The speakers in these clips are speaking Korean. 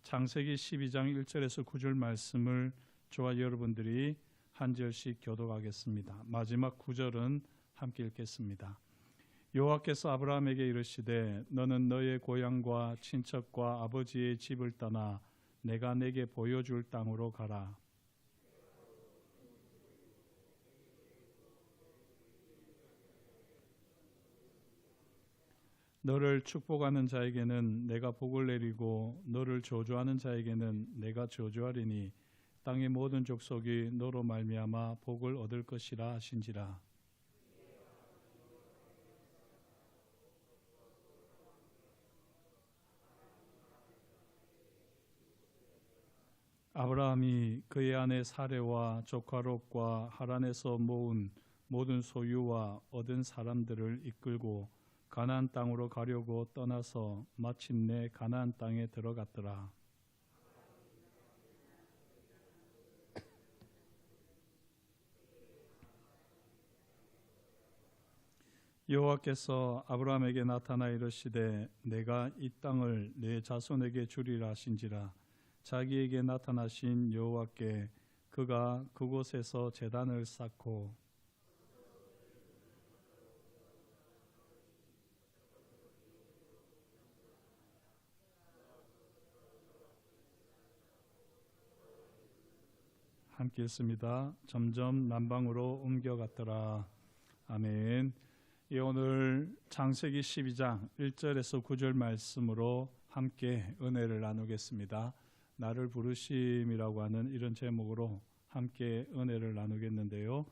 창세기 12장 1절에서 9절 말씀을 저와 여러분들이 한 절씩 교독하겠습니다. 마지막 9절은 함께 읽겠습니다. 여호와께서 아브라함에게 이르시되 너는 너의 고향과 친척과 아버지의 집을 떠나 내가 내게 보여줄 땅으로 가라. 너를 축복하는 자에게는 내가 복을 내리고 너를 저주하는 자에게는 내가 저주하리니 땅의 모든 족속이 너로 말미암아 복을 얻을 것이라 하신지라. 아브라함이 그의 아내 사레와 조카 롯과 하란에서 모은 모든 소유와 얻은 사람들을 이끌고 가나안 땅으로 가려고 떠나서 마침내 가나안 땅에 들어갔더라. 여호와께서 아브라함에게 나타나 이르시되 내가 이 땅을 내 자손에게 주리라 하신지라. 자기에게 나타나신 여호와께 그가 그곳에서 제단을 쌓고 함께 읽습니다. 점점 남방으로 옮겨갔더라. 아멘. 오늘 창세기 12장 1절에서 9절 말씀으로 함께 은혜를 나누겠습니다. 나를 부르심이라고 하는 이런 제목으로 함께 은혜를 나누겠는데요.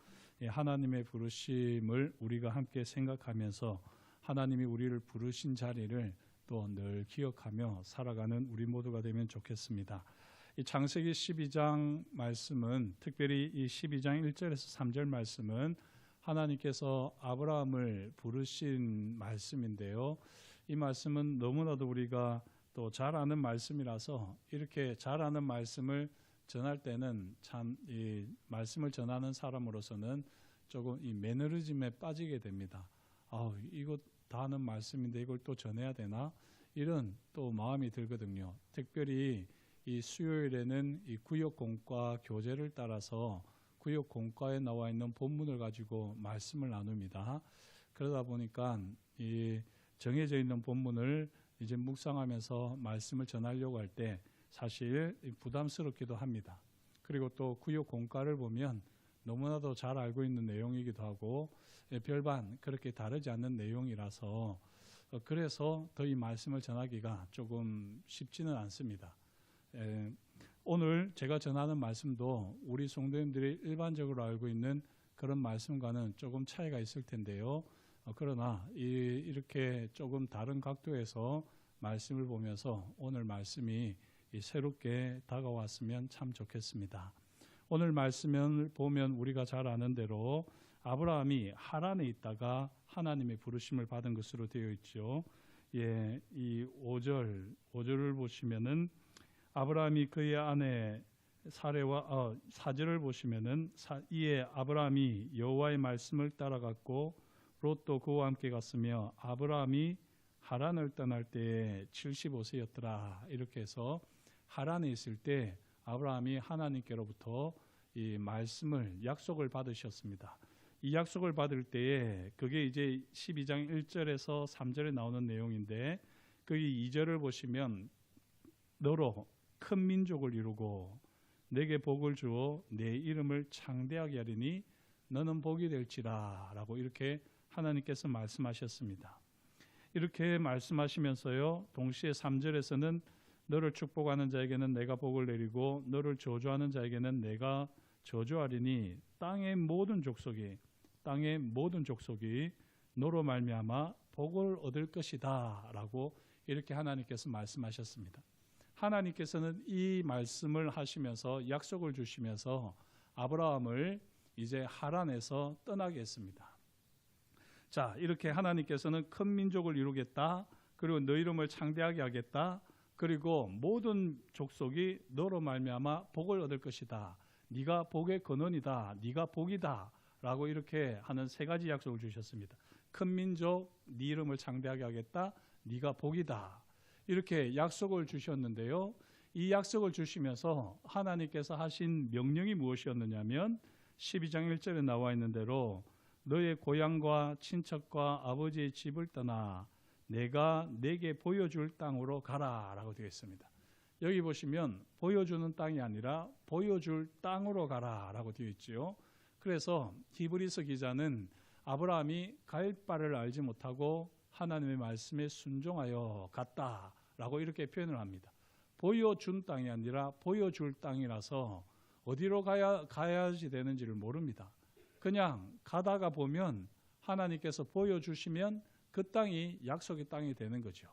하나님의 부르심을 우리가 함께 생각하면서 하나님이 우리를 부르신 자리를 또 늘 기억하며 살아가는 우리 모두가 되면 좋겠습니다. 이 창세기 12장 말씀은 특별히 이 12장 1절에서 3절 말씀은 하나님께서 아브라함을 부르신 말씀인데요. 이 말씀은 너무나도 우리가 또 잘 아는 말씀이라서 이렇게 잘 아는 말씀을 전할 때는 참 이 말씀을 전하는 사람으로서는 조금 이 매너리즘에 빠지게 됩니다. 이거 다 아는 말씀인데 이걸 또 전해야 되나? 이런 또 마음이 들거든요. 특별히 이 수요일에는 이 구역공과 교재를 따라서 구역공과에 나와 있는 본문을 가지고 말씀을 나눕니다. 그러다 보니까 이 정해져 있는 본문을 이제 묵상하면서 말씀을 전하려고 할 때 사실 부담스럽기도 합니다. 그리고 또 구역공과를 보면 너무나도 잘 알고 있는 내용이기도 하고 별반 그렇게 다르지 않는 내용이라서 그래서 더 이 말씀을 전하기가 조금 쉽지는 않습니다. 오늘 제가 전하는 말씀도 우리 성도님들이 일반적으로 알고 있는 그런 말씀과는 조금 차이가 있을 텐데요. 그러나 이렇게 조금 다른 각도에서 말씀을 보면서 오늘 말씀이 새롭게 다가왔으면 참 좋겠습니다. 오늘 말씀을 보면 우리가 잘 아는 대로 아브라함이 하란에 있다가 하나님의 부르심을 받은 것으로 되어 있죠. 이 5절을 보시면은 아브라함이 그의 아내 사레와 4절을 보시면은 이에 아브라함이 여호와의 말씀을 따라갔고 롯도 그와 함께 갔으며 아브라함이 하란을 떠날 때에 75세였더라. 이렇게 해서 하란에 있을 때 아브라함이 하나님께로부터 이 말씀을 약속을 받으셨습니다. 이 약속을 받을 때에 그게 이제 12장 1절에서 3절에 나오는 내용인데 거기 2절을 보시면 너로 큰 민족을 이루고 내게 복을 주어 내 이름을 창대하게 하리니 너는 복이 될지라 라고 이렇게 하나님께서 말씀하셨습니다. 이렇게 말씀하시면서요 동시에 3절에서는 너를 축복하는 자에게는 내가 복을 내리고 너를 저주하는 자에게는 내가 저주하리니 땅의 모든 족속이 너로 말미암아 복을 얻을 것이다 라고 이렇게 하나님께서 말씀하셨습니다. 하나님께서는 이 말씀을 하시면서 약속을 주시면서 아브라함을 이제 하란에서 떠나게 했습니다. 자, 이렇게 하나님께서는 큰 민족을 이루겠다. 그리고 너 이름을 창대하게 하겠다. 그리고 모든 족속이 너로 말미암아 복을 얻을 것이다. 네가 복의 근원이다. 네가 복이다. 라고 이렇게 하는 세 가지 약속을 주셨습니다. 큰 민족, 네 이름을 창대하게 하겠다. 네가 복이다. 이렇게 약속을 주셨는데요. 이 약속을 주시면서 하나님께서 하신 명령이 무엇이었느냐면 12장 1절에 나와 있는 대로 너의 고향과 친척과 아버지의 집을 떠나 내가 내게 보여줄 땅으로 가라 라고 되어 있습니다. 여기 보시면 보여주는 땅이 아니라 보여줄 땅으로 가라 라고 되어 있죠. 그래서 히브리서 기자는 아브라함이 갈 바를 알지 못하고 하나님의 말씀에 순종하여 갔다라고 이렇게 표현을 합니다. 보여준 땅이 아니라 보여줄 땅이라서 어디로 가야지 되는지를 모릅니다. 그냥 가다가 보면 하나님께서 보여주시면 그 땅이 약속의 땅이 되는 거죠.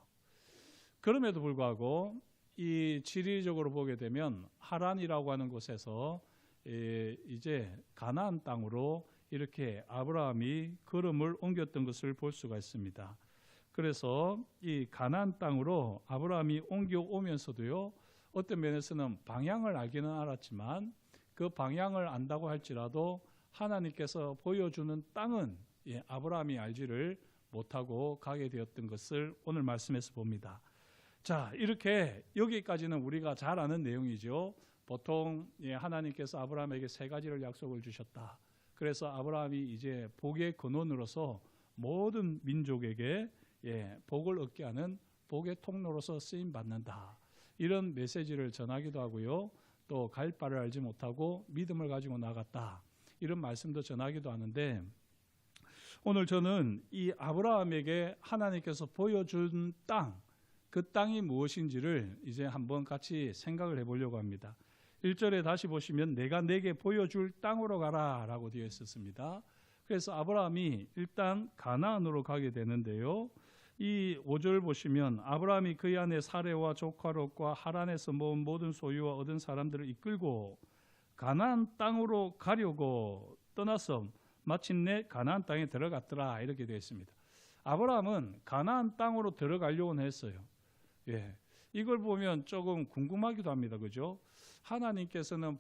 그럼에도 불구하고 이 지리적으로 보게 되면 하란이라고 하는 곳에서 이제 가나안 땅으로 이렇게 아브라함이 걸음을 옮겼던 것을 볼 수가 있습니다. 그래서 이 가나안 땅으로 아브라함이 옮겨오면서도요, 어떤 면에서는 방향을 알기는 알았지만 그 방향을 안다고 할지라도 하나님께서 보여주는 땅은 아브라함이 알지를 못하고 가게 되었던 것을 오늘 말씀에서 봅니다. 자, 이렇게 여기까지는 우리가 잘 아는 내용이죠. 보통 하나님께서 아브라함에게 세 가지를 약속을 주셨다. 그래서 아브라함이 이제 복의 근원으로서 모든 민족에게 복을 얻게 하는 복의 통로로서 쓰임 받는다. 이런 메시지를 전하기도 하고요. 또 갈 바를 알지 못하고 믿음을 가지고 나갔다. 이런 말씀도 전하기도 하는데, 오늘 저는 이 아브라함에게 하나님께서 보여준 땅, 그 땅이 무엇인지를 이제 한번 같이 생각을 해보려고 합니다. 1절에 다시 보시면 내가 내게 보여줄 땅으로 가라 라고 되어 있었습니다. 그래서 아브라함이 일단 가나안으로 가게 되는데요. 이 5절 보시면 아브라함이 그의 아내 사레와 조카 롯과 하란에서 모은 모든 소유와 얻은 사람들을 이끌고 가나안 땅으로 가려고 떠나서 마침내 가나안 땅에 들어갔더라 이렇게 되어 있습니다. 아브라함은 가나안 땅으로 들어가려고는 했어요. 이걸 보면 조금 궁금하기도 합니다. 그죠? 하나님께서는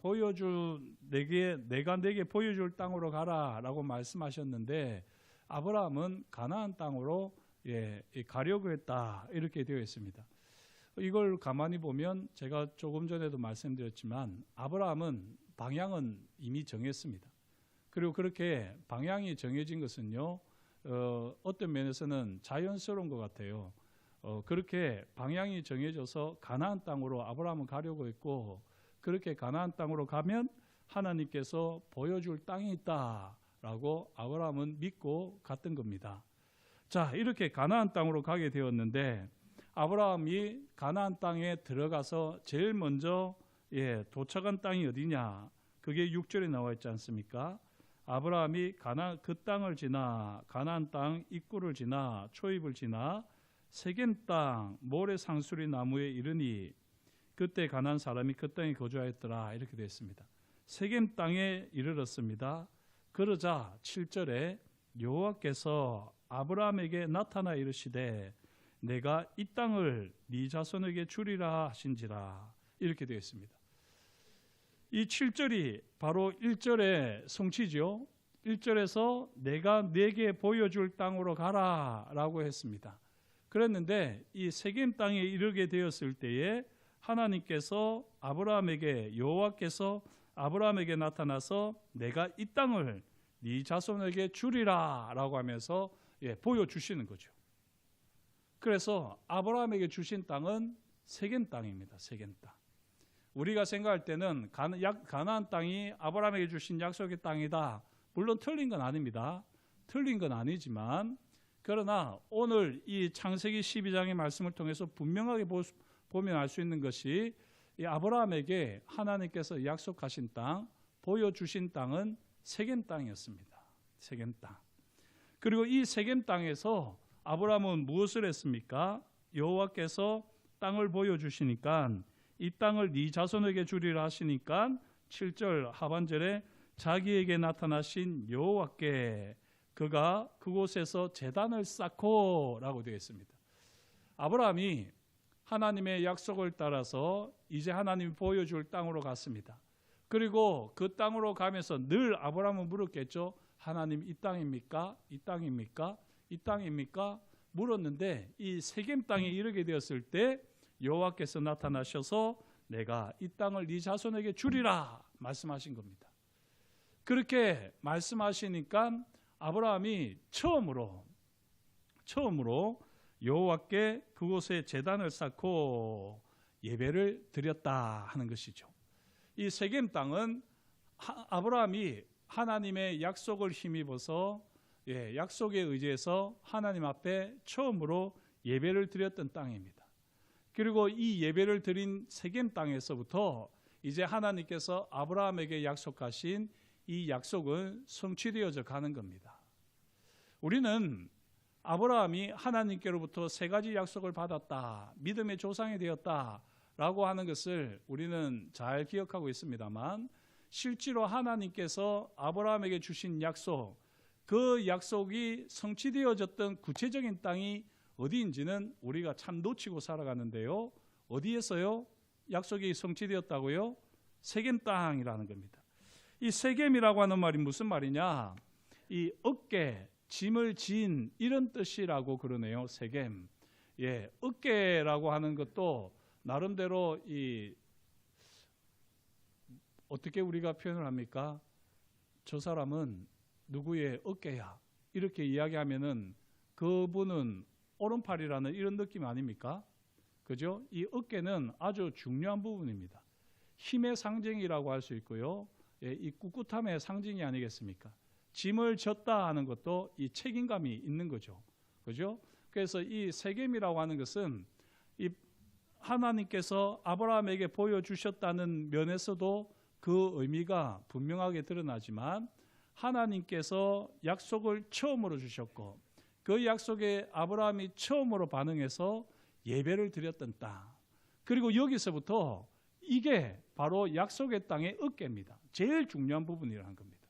내가 내게 보여줄 땅으로 가라라고 말씀하셨는데 아브라함은 가나안 땅으로 가려고 했다 이렇게 되어 있습니다. 이걸 가만히 보면 제가 조금 전에도 말씀드렸지만 아브라함은 방향은 이미 정했습니다. 그리고 그렇게 방향이 정해진 것은요, 어떤 면에서는 자연스러운 것 같아요. 그렇게 방향이 정해져서 가나안 땅으로 아브라함은 가려고 했고, 그렇게 가나안 땅으로 가면 하나님께서 보여줄 땅이 있다라고 아브라함은 믿고 갔던 겁니다. 자, 이렇게 가나안 땅으로 가게 되었는데 아브라함이 가나안 땅에 들어가서 제일 먼저 도착한 땅이 어디냐? 그게 6절에 나와 있지 않습니까? 아브라함이 그 땅을 지나 가나안 땅 입구를 지나 초입을 지나 세겜 땅 모래 상수리 나무에 이르니 그때 가나안 사람이 그 땅에 거주하였더라 이렇게 되어 있습니다. 세겜 땅에 이르렀습니다. 그러자 7절에 여호와께서 아브라함에게 나타나 이르시되 내가 이 땅을 네 자손에게 주리라 하신지라 이렇게 되어 있습니다. 이 7절이 바로 1절의 성취죠. 1절에서 내가 내게 보여줄 땅으로 가라 라고 했습니다. 그랬는데 이 세겜 땅에 이르게 되었을 때에 하나님께서 여호와께서 아브라함에게 나타나서 내가 이 땅을 네 자손에게 주리라 라고 하면서 보여주시는 거죠. 그래서 아브라함에게 주신 땅은 세겜 땅입니다. 세겜 땅. 우리가 생각할 때는 가나안 땅이 아브라함에게 주신 약속의 땅이다. 물론 틀린 건 아닙니다. 틀린 건 아니지만 그러나 오늘 이 창세기 12장의 말씀을 통해서 분명하게 보면 알 수 있는 것이 이 아브라함에게 하나님께서 약속하신 땅, 보여주신 땅은 세겜 땅이었습니다. 세겜 땅. 그리고 이 세겜 땅에서 아브라함은 무엇을 했습니까? 여호와께서 땅을 보여주시니까 이 땅을 네 자손에게 주리라 하시니까 7절 하반절에 자기에게 나타나신 여호와께 그가 그곳에서 제단을 쌓고 라고 되어 있습니다. 아브라함이 하나님의 약속을 따라서 이제 하나님이 보여줄 땅으로 갔습니다. 그리고 그 땅으로 가면서 늘 아브라함은 물었겠죠. 하나님 이 땅입니까? 이 땅입니까? 이 땅입니까? 물었는데 이 세겜 땅에 이르게 되었을 때 여호와께서 나타나셔서 내가 이 땅을 네 자손에게 주리라 말씀하신 겁니다. 그렇게 말씀하시니까 아브라함이 처음으로 여호와께 그곳에 제단을 쌓고 예배를 드렸다 하는 것이죠. 이 세겜 땅은 아브라함이 하나님의 약속을 힘입어서 약속에 의지해서 하나님 앞에 처음으로 예배를 드렸던 땅입니다. 그리고 이 예배를 드린 세겜 땅에서부터 이제 하나님께서 아브라함에게 약속하신 이 약속은 성취되어져 가는 겁니다. 우리는 아브라함이 하나님께로부터 세 가지 약속을 받았다, 믿음의 조상이 되었다라고 하는 것을 우리는 잘 기억하고 있습니다만, 실제로 하나님께서 아브라함에게 주신 약속, 그 약속이 성취되어졌던 구체적인 땅이 어디인지는 우리가 참 놓치고 살아가는데요. 어디에서요? 약속이 성취되었다고요? 세겜 땅이라는 겁니다. 이 세겜이라고 하는 말이 무슨 말이냐? 이 어깨, 짐을 지인 이런 뜻이라고 그러네요. 세겜. 어깨라고 하는 것도 나름대로 어떻게 우리가 표현을 합니까? 저 사람은 누구의 어깨야? 이렇게 이야기하면은 그분은 오른팔이라는 이런 느낌 아닙니까? 그죠? 이 어깨는 아주 중요한 부분입니다. 힘의 상징이라고 할 수 있고요. 이 꿋꿋함의 상징이 아니겠습니까? 짐을 졌다 하는 것도 이 책임감이 있는 거죠. 그죠? 그래서 이 세겜이라고 하는 것은 이 하나님께서 아브라함에게 보여주셨다는 면에서도 그 의미가 분명하게 드러나지만, 하나님께서 약속을 처음으로 주셨고 그 약속에 아브라함이 처음으로 반응해서 예배를 드렸던 땅, 그리고 여기서부터 이게 바로 약속의 땅의 어깨입니다. 제일 중요한 부분이라는 겁니다.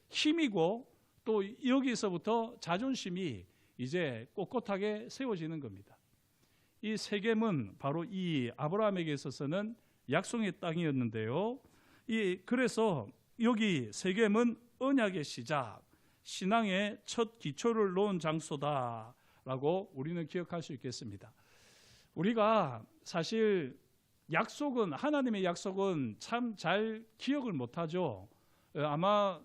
힘이고 또 여기서부터 자존심이 이제 꼿꼿하게 세워지는 겁니다. 이 세겜은 바로 이 아브라함에게 있어서는 약속의 땅이었는데요. 그래서 여기 세겜은 언약의 시작, 신앙의 첫 기초를 놓은 장소다라고 우리는 기억할 수 있겠습니다. 우리가 사실 하나님의 약속은 참 잘 기억을 못하죠. 아마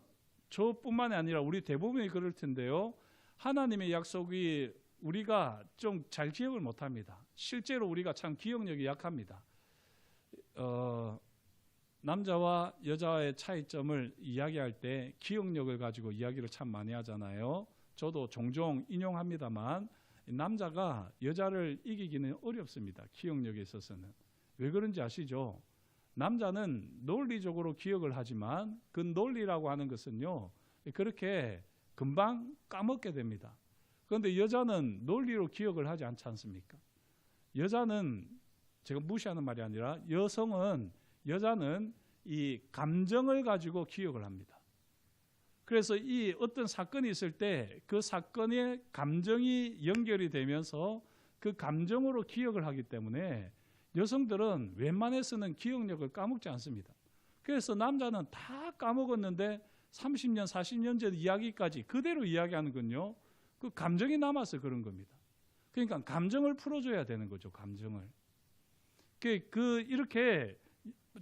저뿐만이 아니라 우리 대부분이 그럴 텐데요. 하나님의 약속이 우리가 좀 잘 기억을 못합니다. 실제로 우리가 참 기억력이 약합니다. 남자와 여자의 차이점을 이야기할 때 기억력을 가지고 이야기를 참 많이 하잖아요. 저도 종종 인용합니다만, 남자가 여자를 이기기는 어렵습니다. 기억력에 있어서는. 왜 그런지 아시죠? 남자는 논리적으로 기억을 하지만 그 논리라고 하는 것은요, 그렇게 금방 까먹게 됩니다. 그런데 여자는 논리로 기억을 하지 않지 않습니까? 여자는, 제가 무시하는 말이 아니라 여자는 이 감정을 가지고 기억을 합니다. 그래서 이 어떤 사건이 있을 때 그 사건에 감정이 연결이 되면서 그 감정으로 기억을 하기 때문에 여성들은 웬만해서는 기억력을 까먹지 않습니다. 그래서 남자는 다 까먹었는데 30년, 40년 전 이야기까지 그대로 이야기하는군요. 그 감정이 남아서 그런 겁니다. 그러니까 감정을 풀어줘야 되는 거죠. 감정을. 이렇게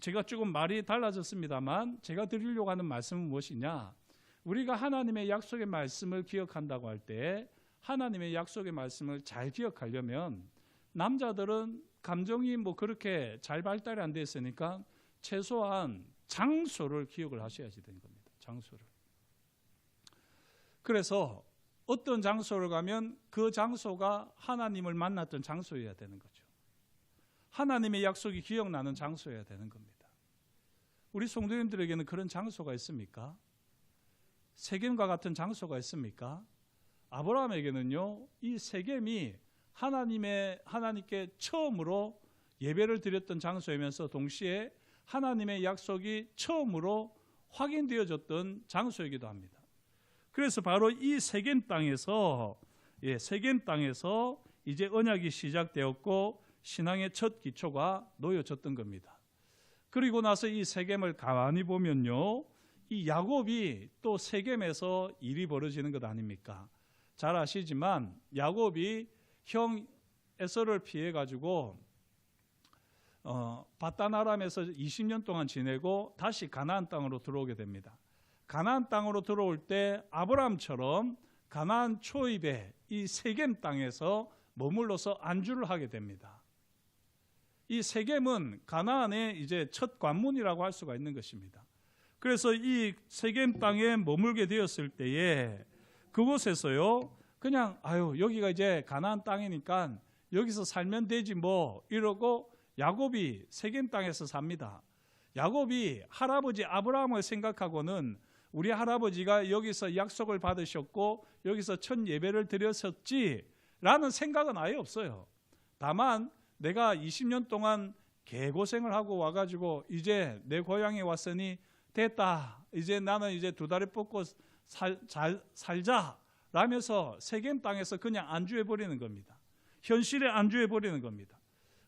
제가 조금 말이 달라졌습니다만, 제가 드리려고 하는 말씀은 무엇이냐? 우리가 하나님의 약속의 말씀을 기억한다고 할 때, 하나님의 약속의 말씀을 잘 기억하려면 남자들은 감정이 그렇게 잘 발달이 안 돼 있으니까 최소한 장소를 기억을 하셔야지 되는 겁니다. 장소를. 그래서 어떤 장소를 가면 그 장소가 하나님을 만났던 장소여야 되는 거죠. 하나님의 약속이 기억나는 장소여야 되는 겁니다. 우리 성도님들에게는 그런 장소가 있습니까? 세겜과 같은 장소가 있습니까? 아브라함에게는요, 이 세겜이 하나님께 처음으로 예배를 드렸던 장소이면서 동시에 하나님의 약속이 처음으로 확인되어졌던 장소이기도 합니다. 그래서 바로 이 세겜 땅에서 이제 언약이 시작되었고 신앙의 첫 기초가 놓여졌던 겁니다. 그리고 나서 이 세겜을 가만히 보면요, 이 야곱이 또 세겜에서 일이 벌어지는 것 아닙니까? 잘 아시지만 야곱이 형 에서를 피해 가지고 바단 아람에서 20년 동안 지내고 다시 가나안 땅으로 들어오게 됩니다. 가나안 땅으로 들어올 때 아브라함처럼 가나안 초입에 이 세겜 땅에서 머물러서 안주를 하게 됩니다. 이 세겜은 가나안의 이제 첫 관문이라고 할 수가 있는 것입니다. 그래서 이 세겜 땅에 머물게 되었을 때에 그곳에서요, 그냥 여기가 이제 가나안 땅이니까 여기서 살면 되지 뭐 이러고 야곱이 세겜 땅에서 삽니다. 야곱이 할아버지 아브라함을 생각하고는 우리 할아버지가 여기서 약속을 받으셨고 여기서 첫 예배를 드렸었지라는 생각은 아예 없어요. 다만 내가 20년 동안 개고생을 하고 와가지고 이제 내 고향에 왔으니 됐다. 이제 나는 이제 두 다리 뻗고 잘 살자 라면서 세겜 땅에서 그냥 안주해 버리는 겁니다. 현실에 안주해 버리는 겁니다.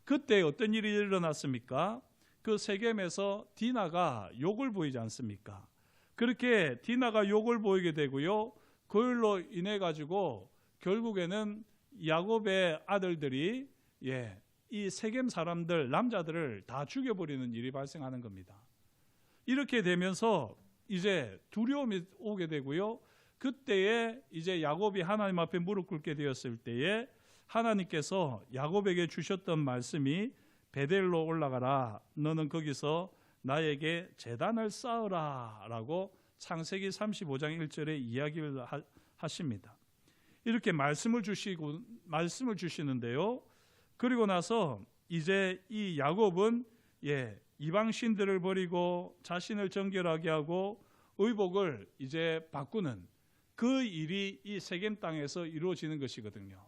그때 어떤 일이 일어났습니까? 그 세겜에서 디나가 욕을 보이지 않습니까? 그렇게 디나가 욕을 보이게 되고요. 그걸로 인해 가지고 결국에는 야곱의 아들들이 이 세겜 사람들 남자들을 다 죽여버리는 일이 발생하는 겁니다. 이렇게 되면서 이제 두려움이 오게 되고요. 그때에 이제 야곱이 하나님 앞에 무릎 꿇게 되었을 때에 하나님께서 야곱에게 주셨던 말씀이 베델로 올라가라. 너는 거기서 나에게 제단을 쌓으라 라고 창세기 35장 1절에 이야기를 하십니다. 이렇게 말씀을 주시는데요. 그리고 나서 이제 이 야곱은 이방 신들을 버리고 자신을 정결하게 하고 의복을 이제 바꾸는 그 일이 이 세겜 땅에서 이루어지는 것이거든요.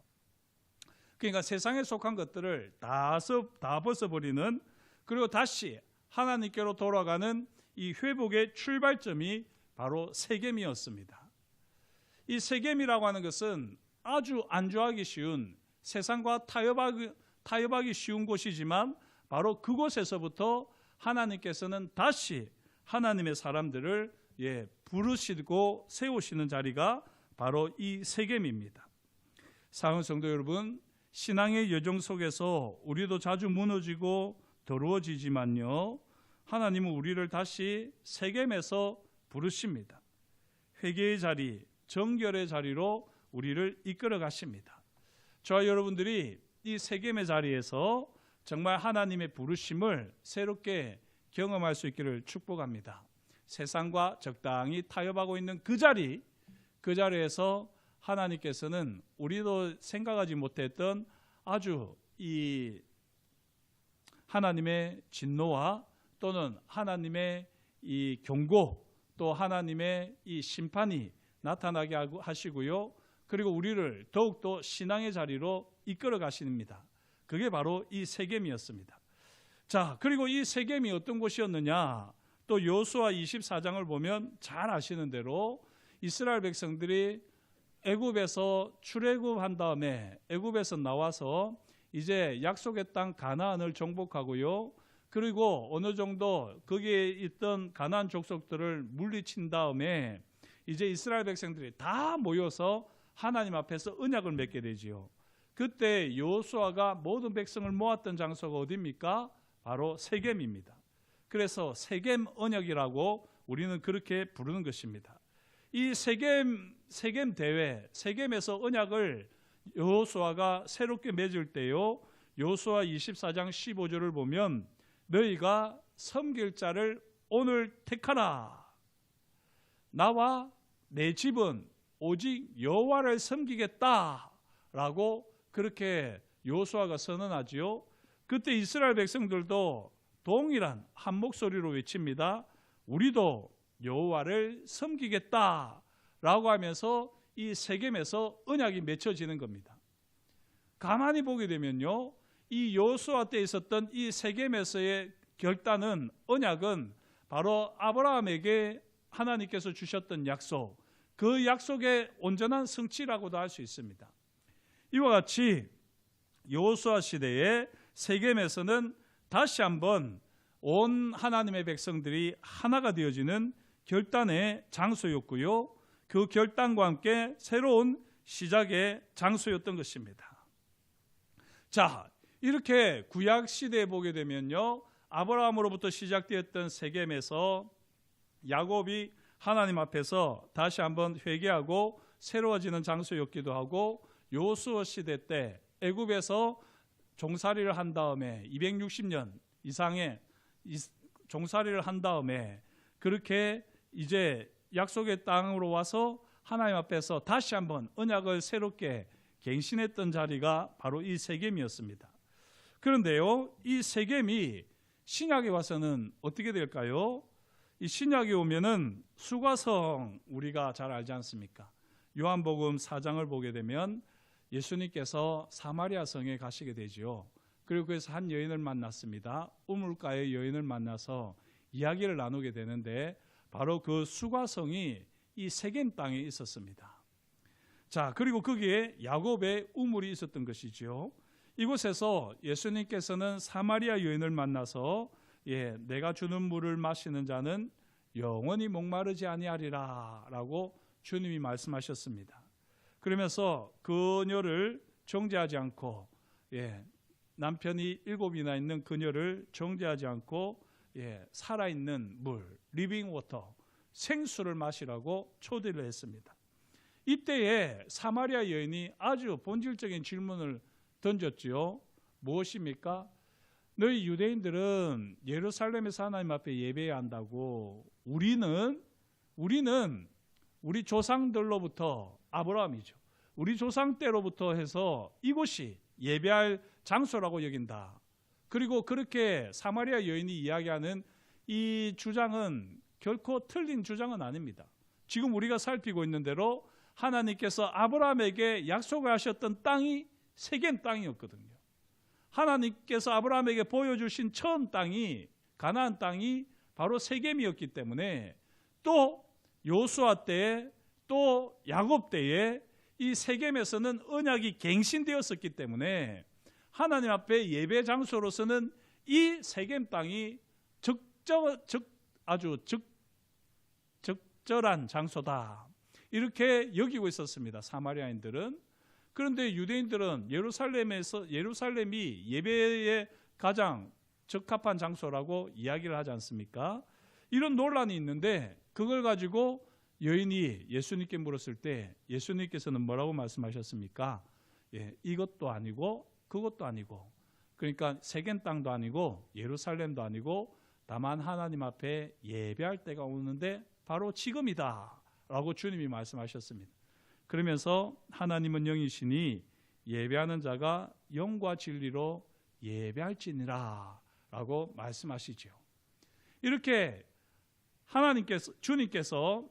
그러니까 세상에 속한 것들을 다 벗어버리는, 그리고 다시 하나님께로 돌아가는 이 회복의 출발점이 바로 세겜이었습니다. 이 세겜이라고 하는 것은 아주 안주하기 쉬운, 세상과 타협하기 쉬운 곳이지만 바로 그곳에서부터 하나님께서는 다시 하나님의 사람들을 부르시고 세우시는 자리가 바로 이 세겜입니다. 사랑하는 성도 여러분, 신앙의 여정 속에서 우리도 자주 무너지고 더러워지지만요, 하나님은 우리를 다시 세겜에서 부르십니다. 회개의 자리, 정결의 자리로 우리를 이끌어 가십니다. 저와 여러분들이 이 세겜의 자리에서 정말 하나님의 부르심을 새롭게 경험할 수 있기를 축복합니다. 세상과 적당히 타협하고 있는 그 자리에서 하나님께서는 우리도 생각하지 못했던 아주 이 하나님의 진노와 또는 하나님의 이 경고, 또 하나님의 이 심판이 나타나게 하시고요. 그리고 우리를 더욱더 신앙의 자리로 이끌어 가십니다. 그게 바로 이 세겜이었습니다. 자, 그리고 이 세겜이 어떤 곳이었느냐? 또 여호수아 24장을 보면 잘 아시는 대로 이스라엘 백성들이 애굽에서 출애굽한 다음에 애굽에서 나와서 이제 약속의 땅 가나안을 정복하고요. 그리고 어느 정도 거기에 있던 가나안 족속들을 물리친 다음에 이제 이스라엘 백성들이 다 모여서 하나님 앞에서 언약을 맺게 되지요. 그때 여호수아가 모든 백성을 모았던 장소가 어디입니까? 바로 세겜입니다. 그래서 세겜 언약이라고 우리는 그렇게 부르는 것입니다. 이 세겜 대회, 세겜에서 언약을 여호수아가 새롭게 맺을 때요, 여호수아 24장 15절을 보면 너희가 섬길 자를 오늘 택하라. 나와 내 집은 오직 여호와를 섬기겠다라고 그렇게 여호수아가 선언하지요. 그때 이스라엘 백성들도 동일한 한 목소리로 외칩니다. 우리도 여호와를 섬기겠다라고 하면서 이 세겜에서 언약이 맺혀지는 겁니다. 가만히 보게 되면요, 이 여호수아 때 있었던 이 세겜에서의 결단은, 언약은 바로 아브라함에게 하나님께서 주셨던 약속, 그 약속의 온전한 성취라고도 할 수 있습니다. 이와 같이 여호수아 시대에 세겜에서는 다시 한번 온 하나님의 백성들이 하나가 되어지는 결단의 장소였고요, 그 결단과 함께 새로운 시작의 장소였던 것입니다. 자, 이렇게 구약 시대에 보게 되면요, 아브라함으로부터 시작되었던 세겜에서 야곱이 하나님 앞에서 다시 한번 회개하고 새로워지는 장소였기도 하고, 여호수아 시대 때 애굽에서 종살이를 한 다음에 260년 이상의 종살이를 한 다음에 그렇게 이제 약속의 땅으로 와서 하나님 앞에서 다시 한번 언약을 새롭게 갱신했던 자리가 바로 이 세겜이었습니다. 그런데요, 이 세겜이 신약에 와서는 어떻게 될까요? 이 신약에 오면은 수가성, 우리가 잘 알지 않습니까? 요한복음 4장을 보게 되면 예수님께서 사마리아 성에 가시게 되지요. 그리고 거기서 한 여인을 만났습니다. 우물가의 여인을 만나서 이야기를 나누게 되는데, 바로 그 수가성이 이 세겜 땅에 있었습니다. 자, 그리고 거기에 야곱의 우물이 있었던 것이지요. 이곳에서 예수님께서는 사마리아 여인을 만나서 내가 주는 물을 마시는 자는 영원히 목마르지 아니하리라 라고 주님이 말씀하셨습니다. 그러면서 그녀를 정죄하지 않고, 남편이 7이나 있는 그녀를 정죄하지 않고 살아있는 물, 리빙 워터, 생수를 마시라고 초대를 했습니다. 이때에 사마리아 여인이 아주 본질적인 질문을 던졌지요. 무엇입니까? 너희 유대인들은 예루살렘에서 하나님 앞에 예배해야 한다고, 우리는 우리 조상들로부터, 아브라함이죠, 우리 조상 때로부터 해서 이곳이 예배할 장소라고 여긴다. 그리고 그렇게 사마리아 여인이 이야기하는 이 주장은 결코 틀린 주장은 아닙니다. 지금 우리가 살피고 있는 대로 하나님께서 아브라함에게 약속을 하셨던 땅이 세겜 땅이었거든요. 하나님께서 아브라함에게 보여주신 처음 땅이, 가나안 땅이 바로 세겜이었기 때문에, 또 여호수아 때에, 또 야곱 때에 이 세겜에서는 언약이 갱신되었었기 때문에 하나님 앞에 예배 장소로서는 이 세겜 땅이 아주 적절한 장소다, 이렇게 여기고 있었습니다, 사마리아인들은. 그런데 유대인들은 예루살렘이 예배에 가장 적합한 장소라고 이야기를 하지 않습니까? 이런 논란이 있는데, 그걸 가지고 여인이 예수님께 물었을 때 예수님께서는 뭐라고 말씀하셨습니까? 이것도 아니고 그것도 아니고, 그러니까 세겜 땅도 아니고 예루살렘도 아니고, 다만 하나님 앞에 예배할 때가 오는데 바로 지금이다 라고 주님이 말씀하셨습니다. 그러면서 하나님은 영이시니 예배하는 자가 영과 진리로 예배할지니라 라고 말씀하시죠. 이렇게 주님께서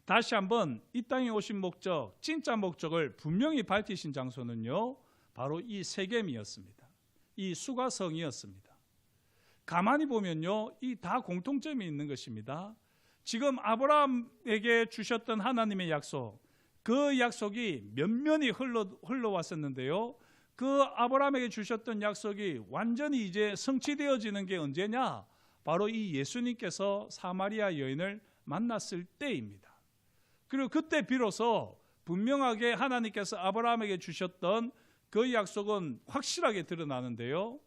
다시 한번 이 땅에 오신 목적, 진짜 목적을 분명히 밝히신 장소는요, 바로 이 세겜이었습니다. 이 수가성이었습니다. 가만히 보면요, 이 다 공통점이 있는 것입니다. 지금 아브라함에게 주셨던 하나님의 약속, 그 약속이 면면이 흘러왔었는데요, 그 아브라함에게 주셨던 약속이 완전히 이제 성취되어지는 게 언제냐? 바로 이 예수님께서 사마리아 여인을 만났을 때입니다. 그리고 그때 비로소 분명하게 하나님께서 아브라함에게 주셨던 그 약속은 확실하게 드러나는데요,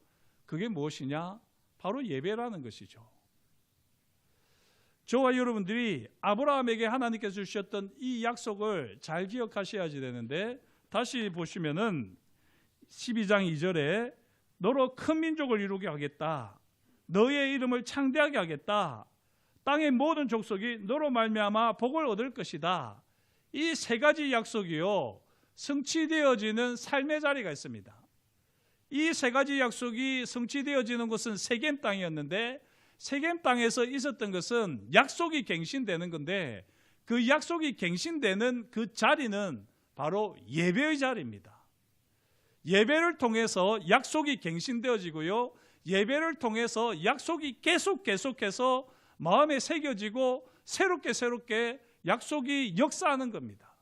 그게 무엇이냐? 바로 예배라는 것이죠. 저와 여러분들이 아브라함에게 하나님께서 주셨던 이 약속을 잘 기억하셔야지 되는데, 다시 보시면은 12장 2절에 너로 큰 민족을 이루게 하겠다, 너의 이름을 창대하게 하겠다, 땅의 모든 족속이 너로 말미암아 복을 얻을 것이다. 이 세 가지 약속이요, 성취되어지는 삶의 자리가 있습니다. 이 세 가지 약속이 성취되어지는 곳은 세겜 땅이었는데, 세겜 땅에서 있었던 것은 약속이 갱신되는 건데, 그 약속이 갱신되는 그 자리는 바로 예배의 자리입니다. 예배를 통해서 약속이 갱신되어지고요, 예배를 통해서 약속이 계속해서 마음에 새겨지고 새롭게 약속이 역사하는 겁니다.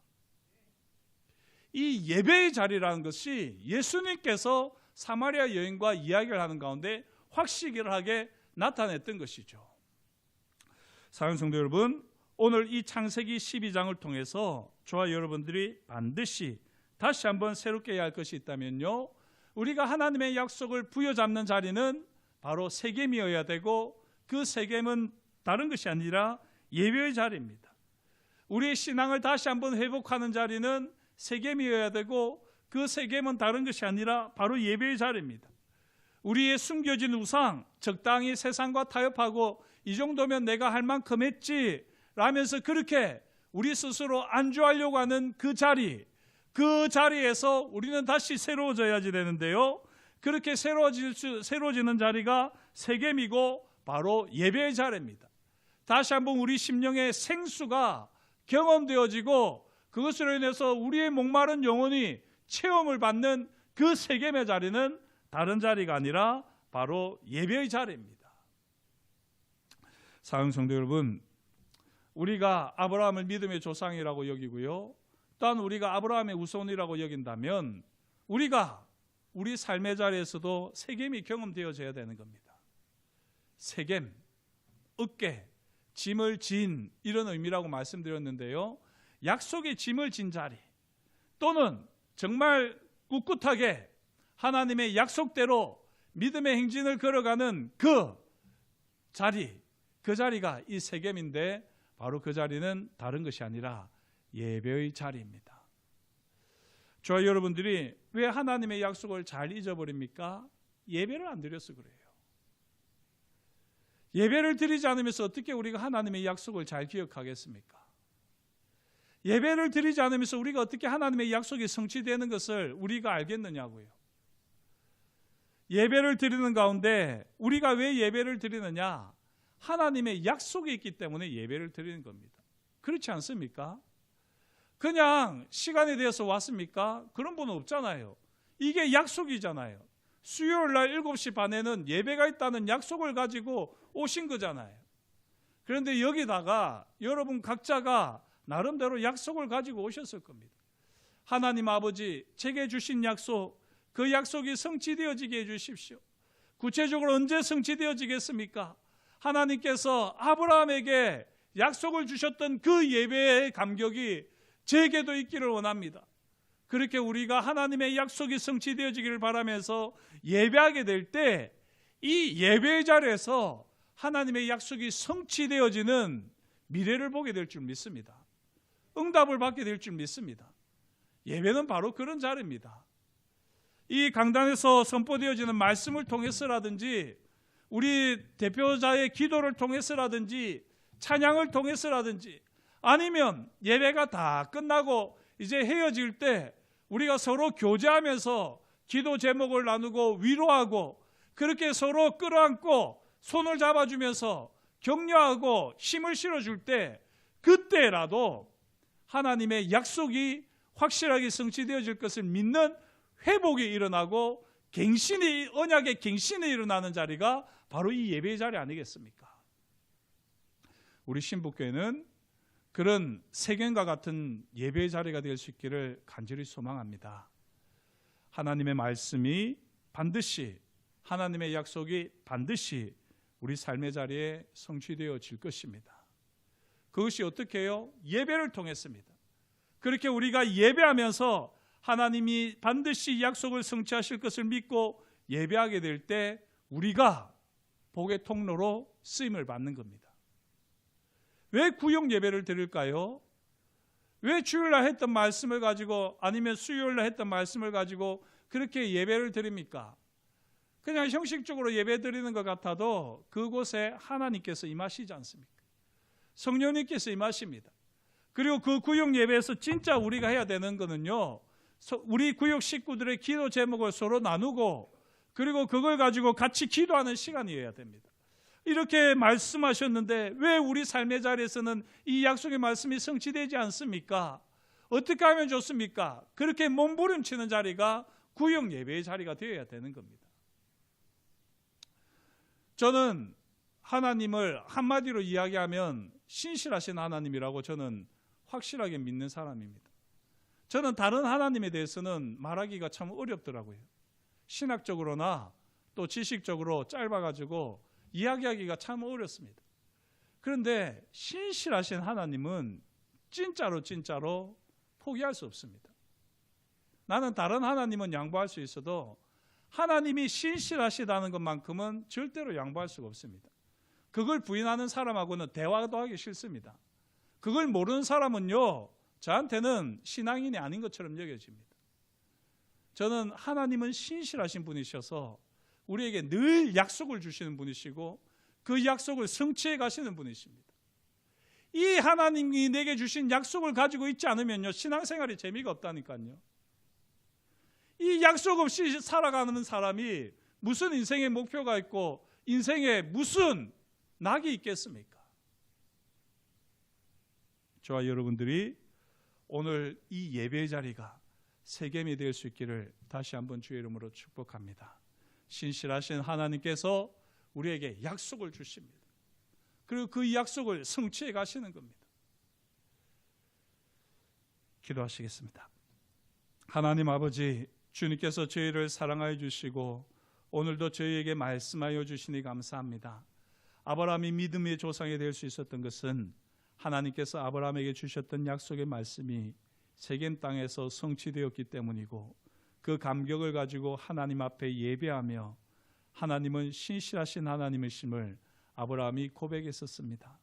이 예배의 자리라는 것이 예수님께서 사마리아 여인과 이야기를 하는 가운데 확실하게 나타냈던 것이죠. 사랑하는 성도 여러분, 오늘 이 창세기 12장을 통해서 저와 여러분들이 반드시 다시 한번 새롭게 해야 할 것이 있다면요, 우리가 하나님의 약속을 부여잡는 자리는 바로 세겜이어야 되고, 그 세겜은 다른 것이 아니라 예배의 자리입니다. 우리의 신앙을 다시 한번 회복하는 자리는 세겜이어야 되고, 그 세겜은 다른 것이 아니라 바로 예배의 자리입니다. 우리의 숨겨진 우상, 적당히 세상과 타협하고 이 정도면 내가 할 만큼 했지 라면서 그렇게 우리 스스로 안주하려고 하는 그 자리에서 우리는 다시 새로워져야지 되는데요, 그렇게 새로워지는 자리가 세겜이고 바로 예배의 자리입니다. 다시 한번 우리 심령의 생수가 경험되어지고 그것으로 인해서 우리의 목마른 영혼이 체험을 받는 그 세겜의 자리는 다른 자리가 아니라 바로 예배의 자리입니다. 사랑하는 성도 여러분, 우리가 아브라함을 믿음의 조상이라고 여기고요, 또한 우리가 아브라함의 후손이라고 여긴다면 우리가 우리 삶의 자리에서도 세겜이 경험되어져야 되는 겁니다. 세겜, 어깨, 짐을 진, 이런 의미라고 말씀드렸는데요, 약속의 짐을 진 자리, 또는 정말 꿋꿋하게 하나님의 약속대로 믿음의 행진을 걸어가는 그 자리가 이 세겜인데, 바로 그 자리는 다른 것이 아니라 예배의 자리입니다. 저와 여러분들이 왜 하나님의 약속을 잘 잊어버립니까? 예배를 안 드려서 그래요. 예배를 드리지 않으면서 어떻게 우리가 하나님의 약속을 잘 기억하겠습니까? 예배를 드리지 않으면서 우리가 어떻게 하나님의 약속이 성취되는 것을 우리가 알겠느냐고요. 예배를 드리는 가운데 우리가 왜 예배를 드리느냐? 하나님의 약속이 있기 때문에 예배를 드리는 겁니다. 그렇지 않습니까? 그냥 시간에 대해서 왔습니까? 그런 분은 없잖아요. 이게 약속이잖아요. 수요일 날 7시 반에는 예배가 있다는 약속을 가지고 오신 거잖아요. 그런데 여기다가 여러분 각자가 나름대로 약속을 가지고 오셨을 겁니다. 하나님 아버지, 제게 주신 약속, 그 약속이 성취되어지게 해주십시오. 구체적으로 언제 성취되어지겠습니까? 하나님께서 아브라함에게 약속을 주셨던 그 예배의 감격이 제게도 있기를 원합니다. 그렇게 우리가 하나님의 약속이 성취되어지기를 바라면서 예배하게 될 때 이 예배의 자리에서 하나님의 약속이 성취되어지는 미래를 보게 될 줄 믿습니다. 응답을 받게 될 줄 믿습니다. 예배는 바로 그런 자리입니다. 이 강단에서 선포되어지는 말씀을 통해서라든지, 우리 대표자의 기도를 통해서라든지, 찬양을 통해서라든지, 아니면 예배가 다 끝나고 이제 헤어질 때 우리가 서로 교제하면서 기도 제목을 나누고 위로하고, 그렇게 서로 끌어안고 손을 잡아주면서 격려하고 힘을 실어줄 때, 그때라도 하나님의 약속이 확실하게 성취되어질 것을 믿는 회복이 일어나고 언약의 갱신이 일어나는 자리가 바로 이 예배의 자리 아니겠습니까? 우리 신북교회는 그런 세겜과 같은 예배의 자리가 될 수 있기를 간절히 소망합니다. 하나님의 말씀이 반드시, 하나님의 약속이 반드시 우리 삶의 자리에 성취되어질 것입니다. 그것이 어떻게 해요? 예배를 통했습니다. 그렇게 우리가 예배하면서 하나님이 반드시 약속을 성취하실 것을 믿고 예배하게 될 때 우리가 복의 통로로 쓰임을 받는 겁니다. 왜 구역 예배를 드릴까요? 왜 주일날 했던 말씀을 가지고, 아니면 수요일날 했던 말씀을 가지고 그렇게 예배를 드립니까? 그냥 형식적으로 예배 드리는 것 같아도 그곳에 하나님께서 임하시지 않습니까? 성령님께서 임하십니다. 그리고 그 구역 예배에서 진짜 우리가 해야 되는 거는요, 우리 구역 식구들의 기도 제목을 서로 나누고, 그리고 그걸 가지고 같이 기도하는 시간이어야 됩니다. 이렇게 말씀하셨는데 왜 우리 삶의 자리에서는 이 약속의 말씀이 성취되지 않습니까? 어떻게 하면 좋습니까? 그렇게 몸부림치는 자리가 구역 예배의 자리가 되어야 되는 겁니다. 저는 하나님을 한마디로 이야기하면 신실하신 하나님이라고 저는 확실하게 믿는 사람입니다. 저는 다른 하나님에 대해서는 말하기가 참 어렵더라고요. 신학적으로나 또 지식적으로 짧아가지고 이야기하기가 참 어렵습니다. 그런데 신실하신 하나님은 진짜로 포기할 수 없습니다. 나는 다른 하나님은 양보할 수 있어도 하나님이 신실하시다는 것만큼은 절대로 양보할 수가 없습니다. 그걸 부인하는 사람하고는 대화도 하기 싫습니다. 그걸 모르는 사람은요, 저한테는 신앙인이 아닌 것처럼 여겨집니다. 저는 하나님은 신실하신 분이셔서 우리에게 늘 약속을 주시는 분이시고 그 약속을 성취해 가시는 분이십니다. 이 하나님이 내게 주신 약속을 가지고 있지 않으면요, 신앙생활이 재미가 없다니까요. 이 약속 없이 살아가는 사람이 무슨 인생의 목표가 있고 인생에 무슨 낙이 있겠습니까? 저와 여러분들이 오늘 이 예배 자리가 세겜이 될 수 있기를 다시 한번 주의 이름으로 축복합니다. 신실하신 하나님께서 우리에게 약속을 주십니다. 그리고 그 약속을 성취해 가시는 겁니다. 기도하시겠습니다. 하나님 아버지, 주님께서 저희를 사랑하여 주시고 오늘도 저희에게 말씀하여 주시니 감사합니다. 아브라함이 믿음의 조상이 될 수 있었던 것은 하나님께서 아브라함에게 주셨던 약속의 말씀이 세겜 땅에서 성취되었기 때문이고, 그 감격을 가지고 하나님 앞에 예배하며 하나님은 신실하신 하나님이심을 아브라함이 고백했었습니다.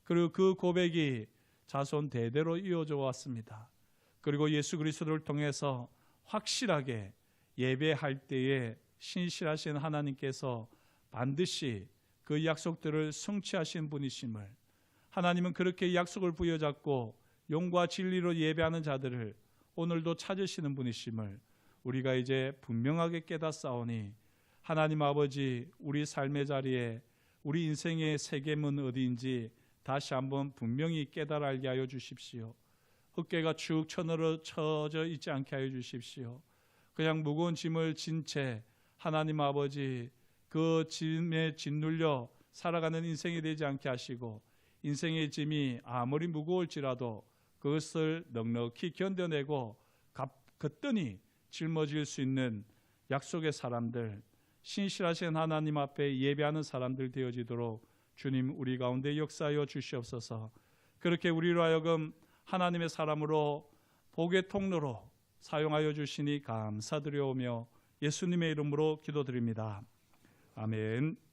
그리고 그 고백이 자손 대대로 이어져 왔습니다. 그리고 예수 그리스도를 통해서 확실하게 예배할 때에 신실하신 하나님께서 반드시 그 약속들을 성취하신 분이심을, 하나님은 그렇게 약속을 부여잡고 용과 진리로 예배하는 자들을 오늘도 찾으시는 분이심을 우리가 이제 분명하게 깨닫사오니, 하나님 아버지, 우리 삶의 자리에 우리 인생의 세겜은 어디인지 다시 한번 분명히 깨달아 알게 하여 주십시오. 어깨가 축 처져 있지 않게 하여 주십시오. 그냥 무거운 짐을 진 채 하나님 아버지, 그 짐에 짓눌려 살아가는 인생이 되지 않게 하시고, 인생의 짐이 아무리 무거울지라도 그것을 넉넉히 견뎌내고 거뜬히 짊어질 수 있는 약속의 사람들, 신실하신 하나님 앞에 예배하는 사람들 되어지도록 주님 우리 가운데 역사하여 주시옵소서. 그렇게 우리로 하여금 하나님의 사람으로 복의 통로로 사용하여 주시니 감사드려오며 예수님의 이름으로 기도드립니다. 아멘.